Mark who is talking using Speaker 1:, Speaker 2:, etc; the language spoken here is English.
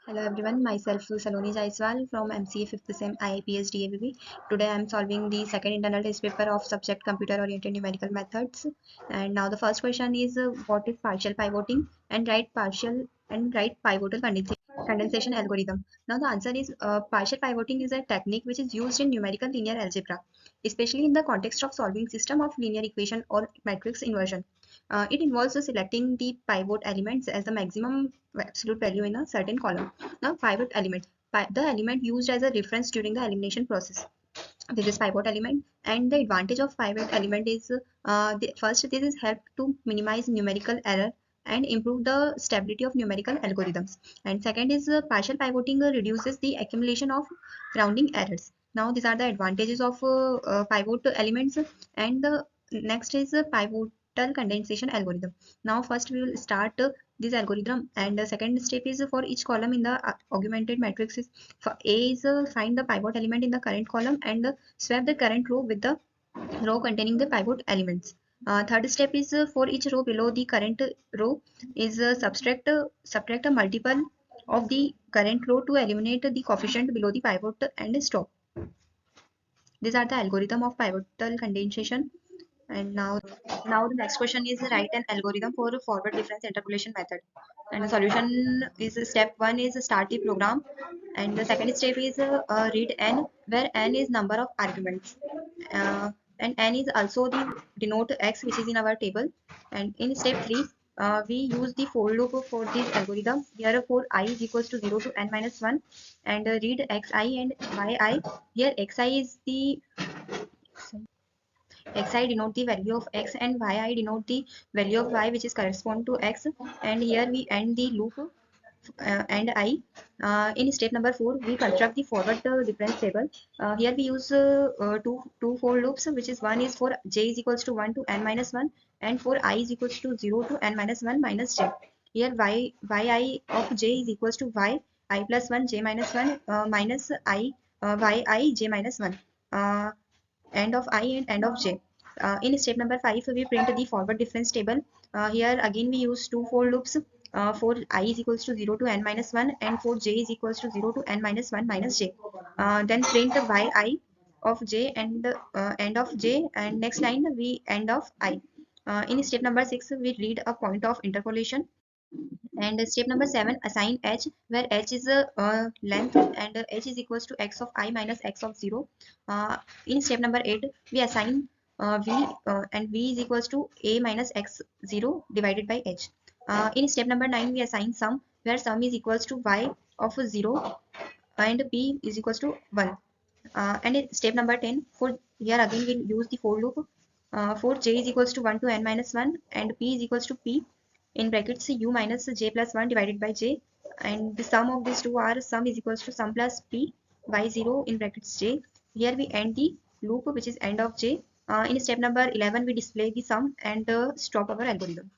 Speaker 1: Hello everyone, myself Saloni Jaiswal from MCA 5th Sem IIPS DABB. Today I am solving the second internal test paper of subject computer oriented numerical methods. And now the first question is what is partial pivoting and write pivotal condensation algorithm. Now the answer is partial pivoting is a technique which is used in numerical linear algebra, especially in the context of solving system of linear equation or matrix inversion. It involves selecting the pivot elements as the maximum absolute value in a certain column. Now, pivot element, the element used as a reference during the elimination process. This is pivot element, and the advantage of pivot element is first, this is help to minimize numerical error and improve the stability of numerical algorithms. And second is partial pivoting reduces the accumulation of rounding errors. Now, these are the advantages of pivot elements, and the next is pivotal condensation algorithm. Now, first we will start this algorithm, and the second step is for each column in the augmented matrix is for A is find the pivot element in the current column and swap the current row with the row containing the pivot elements. Third step is for each row below the current row is subtract a multiple of the current row to eliminate the coefficient below the pivot and stop. These are the algorithm of pivotal condensation. And now the next question is write an algorithm for a forward difference interpolation method. And the solution is step one is start the program, and the second step is read n, where n is number of arguments, uh, and n is also the denote x, which is in our table. And in step three, we use the for loop for this algorithm. Here for I is equals to 0 to n minus 1, and read xi and yi. Here xi is the xi denote the value of x and yi denote the value of y, which is correspond to x. And here we end the loop and I. In step number 4, we construct the forward difference table. Here we use two for loops, which is one is for j is equals to 1 to n minus 1, and for I is equals to 0 to n minus 1 minus j. Here yi of j is equals to y I plus 1 j minus 1 minus I yi j minus 1. End of I and end of j. In step number 5, we print the forward difference table. Here again we use two for loops. For I is equals to 0 to n minus 1, and for j is equals to 0 to n minus 1 minus j. Then print the yi of j and end of j, and next line we end of I. In step number 6, we read a point of interpolation. And step number 7, assign h, where h is a length, and h is equals to x of I minus x of 0. In step number 8, we assign v, and v is equals to a minus x 0 divided by h. In step number 9, we assign sum, where sum is equals to y of 0 and p is equals to 1. And in step number 10, for here again we'll use the for loop. For j is equals to 1 to n minus 1, and p is equals to p in brackets u minus j plus 1 divided by j, and the sum of these two are sum is equals to sum plus p by 0 in brackets j. Here we end the loop, which is end of j. In step number 11, we display the sum and stop our algorithm.